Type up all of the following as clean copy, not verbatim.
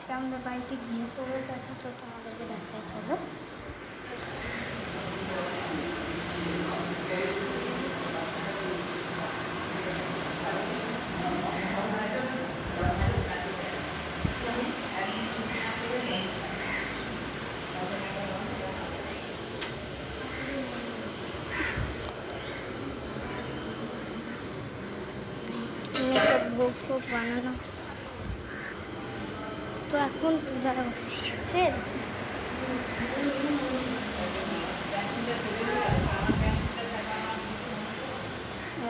আজকে আমাদের বাড়িতে গৃহ প্রবেশ আছে, তো তোমাদেরকে দেখাই চলো। সব ভোগ ফোগ বানানো তো এখন পূজা বসে গেছে।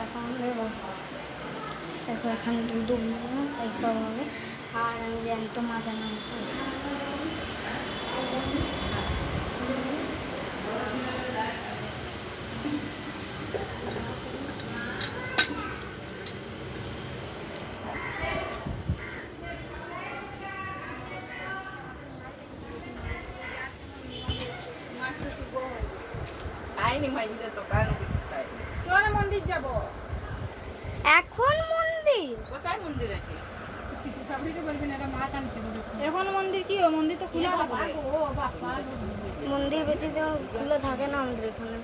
এখন দেখো এখন দুধ সেই সব হবে, আর আমি জ্যান্ত মাজা নামছি। মন্দির যাব এখন মন্দির কোথায় মন্দির আছে? এখন মন্দির কি? মন্দির তো খোলা থাকবে। মন্দির বেশি দিন খোলা থাকে না আমাদের এখানে।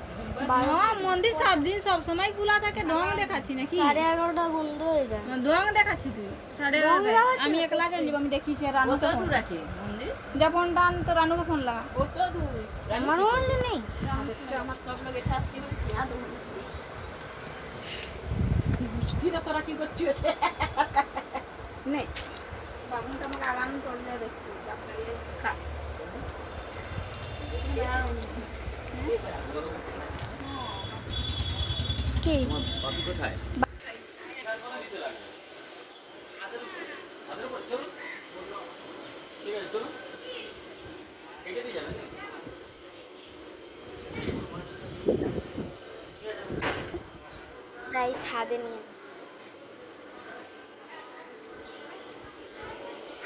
মন্দির সব দিন সব সময় খোলা থাকে। ঢং দেখাচ্ছি নাকি? 11:30 বন্ধ হয়ে যায়। ঢং দেখাচ্ছি তুই? 11:30 আমি একলা জানি, আমি দেখিছি। রানু তো দূর আছে মন্দির। যখন ডান তো রানুকে ফোন লাগা। কত দূর? আমার মনে নেই। আমার সব লোক এটা কি হচ্ছে? বুঝছিনা তোরা কি করছিস? নেই বাবুটা আমাকে আগাম চলে দেখছি। আপনাকে খা কি বাকি কোথায়? ঠিক আছে চলো কেটে দিয়ে যাবেন। তাই ছাদে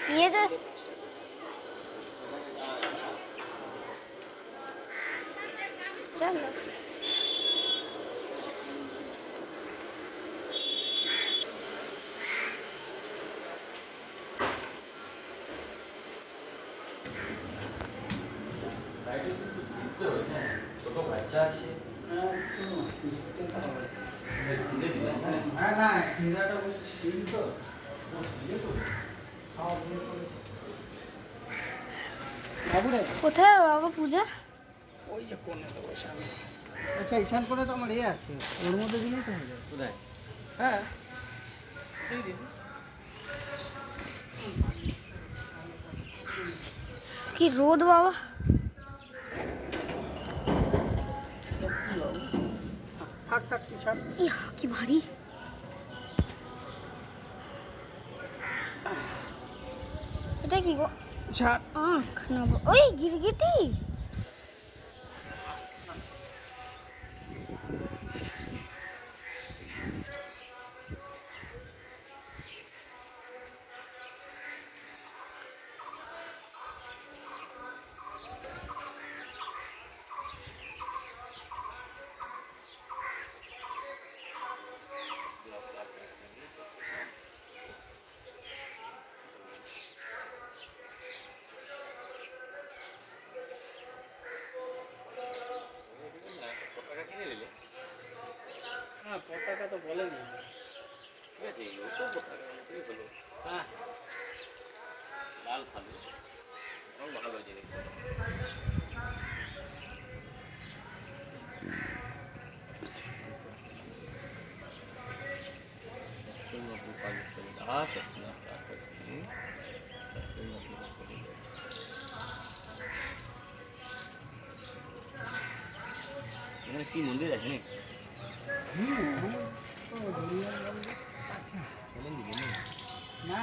নিয়ে তো চলো। ছোট বাচ্চা আছে। কোথায় বাবা পূজা? ওই যে কোণেতে বসে আমি। আচ্ছা ঈশান করে তো আমার আছে, ওর মধ্যে দিলেই তো হয়ে যাবে। কোথায়? হ্যাঁ কি রোদ বাবা। থাক থাক ঈশান। ইহ কি ভারী। এটা কি গো? ছাড়। আখ না ওই গিরগিটি। পতাকা কিনে নিলে? হ্যাঁ পতাকা তো বলেনি। ঠিক আছে ও তো পতাকা মতোই হলো। হ্যাঁ লাল সালু ভালো হয়েছে দেখছি। এখানে কি মন্দির আছে নাকি? না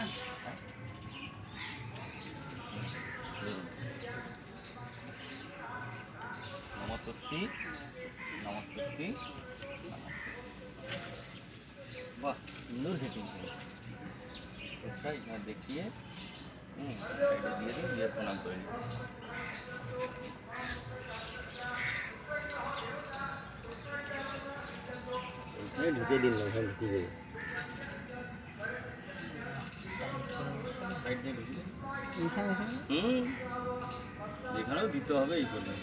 নমস্তি নমস্তি। বাহ সুন্দর সেটিং দেখিয়ে সাইডে দিয়ে দিন, দিয়ে প্রণাম করে নিন। ঢুকে দিন ঢুকে দেবে। সাইড দিয়ে ঢুকলে এইখানে এখানে যেখানেও দিতে হবে এই করলে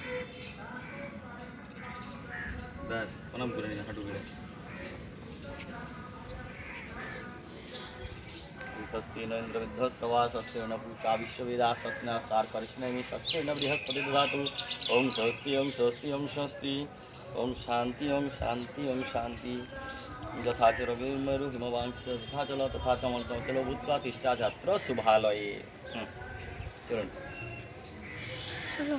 ব্যাস প্রণাম করে নিন হাঁটু বেড়ে स्वस्ति न इंद्रविद्ध श्रवा स्वस्ति न पूषा विश्ववेदा स्वस्ति नस्तार करिष्णमि स्वस्ति न बृहस्पति ददातु ओम स्वस्ति ओम स्वस्ति ओम स्वस्ति ओम शांति ओम शांति ओम शांति यथा च रविर्मरु हिमवांश तथा चल तथा कमलतम चलो भूत्वा तिष्ठा छात्र शुभालये चलो চলো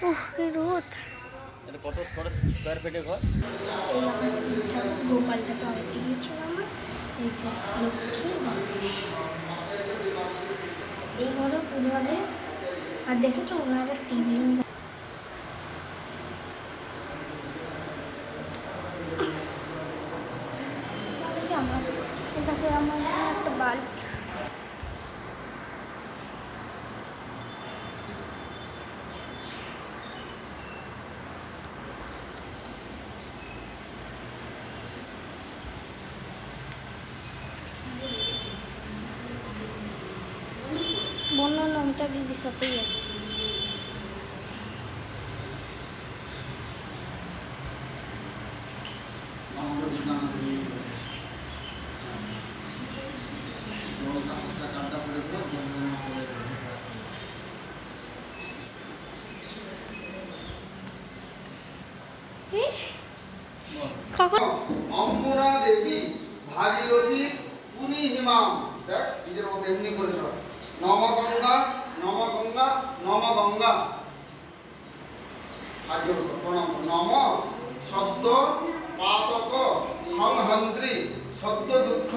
ওহ এই রোদ এটা কত স্কয়ার ফিটে ঘর এই আমার শিব ঠাকুর গোপালটা পড়াতে গিয়েছিল আমার এই যে লক্ষ্মী গণেশ এই ঘরে পুজো হবে আর দেখেছো ওনারা শিবলিঙ্গ আমার এটাকে আমার একটা বাল্ব বন্য নমিতা দিদির সাথেই আছে কখন অম্বরা দেবী ভাগীরথী পুনি হিমাম দেখ নিজের মতো এমনি করেছিল নম গঙ্গা নম গঙ্গা নম গঙ্গা আর প্রণাম নম সদ্য পাতক সংহন্ত্রী সদ্য দুঃখ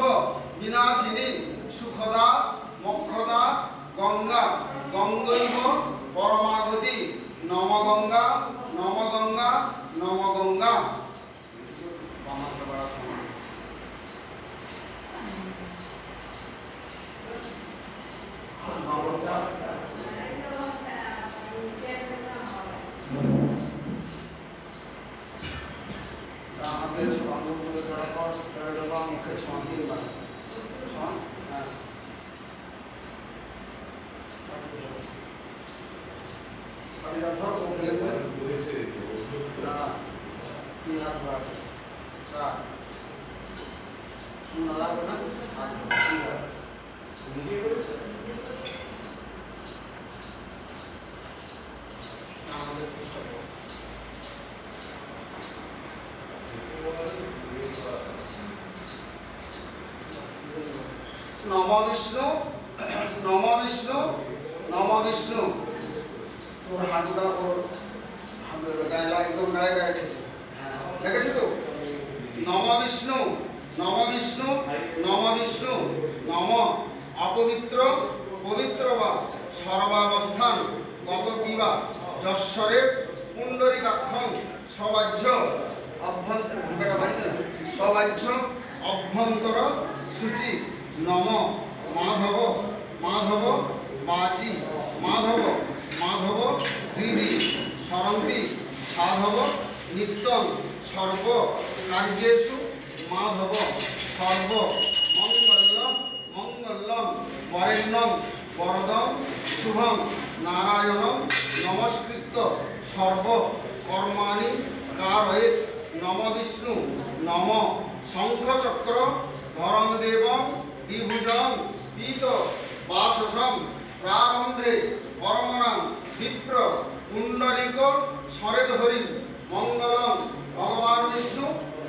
বিনাশিনী সুখদা মোক্ষদা গঙ্গা গঙ্গৈব পরমাগতি নম গঙ্গা নম গঙ্গা নম গঙ্গা মুখে ছন্দির নম বিষ্ণু নম বিষ্ণু নম বিষ্ণু তোর হাঁটুটা ওর গায়ে একদম গায়ে গায়ে দেখেছি তো নম বিষ্ণু নম বিষ্ণু নম বিষ্ণু নম অপবিত্র পবিত্র বা সর্বাবস্থান গত পিবা যশ্বরের পুণ্ডরিকাক্ষং সবাহ্য সবাহ্য অভ্যন্তর সূচি নম মাধব মাধব বাচি মাধব মাধব হৃদি স্মরন্তি সাধব নিত্যং সর্ব কার্যেষু মাধব সর্ব মঙ্গলম মঙ্গলম বরেণ্যম বরদম শুভম নারায়ণম নমস্কৃত্য সর্ব কর্মাণি কারয়েৎ নম বিষ্ণু নম শঙ্খচক্র ধরমদেবম দ্বিভুজং পীত বাসসম প্রারম্ভে পরমনাম বিপ্র পুণ্ডরিক সরেধরি মঙ্গলম ভগবান বিষ্ণু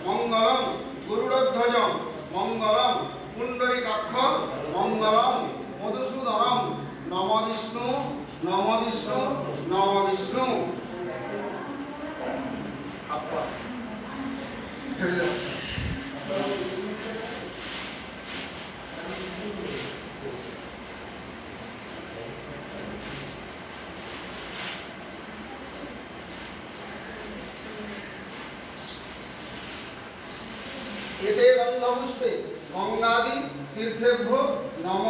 মঙ্গলম গরুড়ধ্বজম মঙ্গলম পুণ্ডরিকাক্ষ মঙ্গলম মধুসূদনম নম বিষ্ণু নম বিষ্ণু নম বিষ্ণু এতে গন্ধপুষ্পে গঙ্গাদি তীর্থেভ্যো নম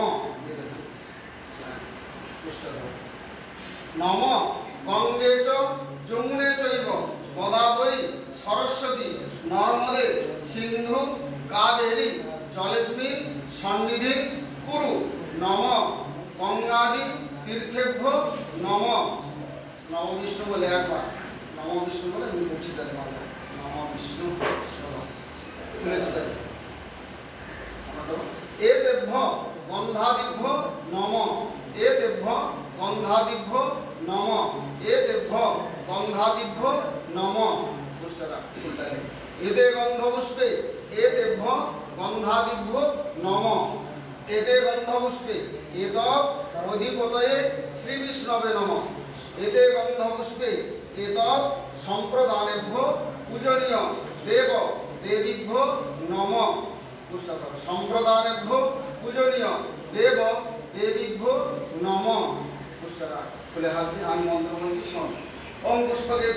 নম গঙ্গে চ যমুনে চৈব গোদাবরী সরস্বতী নর্মদে সিন্ধু কাবেরী জলেস্মিন সন্নিধি কুরু নম গঙ্গাদি তীর্থেভ্য নম। নম বিষ্ণু বলে একবার, নম বিষ্ণু বলে আমি বলছি তাদের মাঝে নম বিষ্ণু তুলেছি তাদের এতেভ্য গন্ধাদিভ্য নম। এতেভ্য গন্ধাদিভ্য নম। এতেভ্য গন্ধাদিভ্য নম। পুষ্টারা উল্টায় এতে গন্ধপুষ্পে এতেভ্য গন্ধাদিভ্য নম। এতে গন্ধপুষ্পে এত অধিপতয়ে শ্রী বিষ্ণবে নম। এতে গন্ধপুষ্পে এত সম্প্রদানেভ্য পূজনীয় দেব দেবীভ্য নম। সম্প্রদানেভ্য পূজনীয় দেব দেবীভ্য নম। পুষ্টারা খুলে হাত দিয়ে আমি মন্ত্র বলছি শোন। ওম পুষ্পকে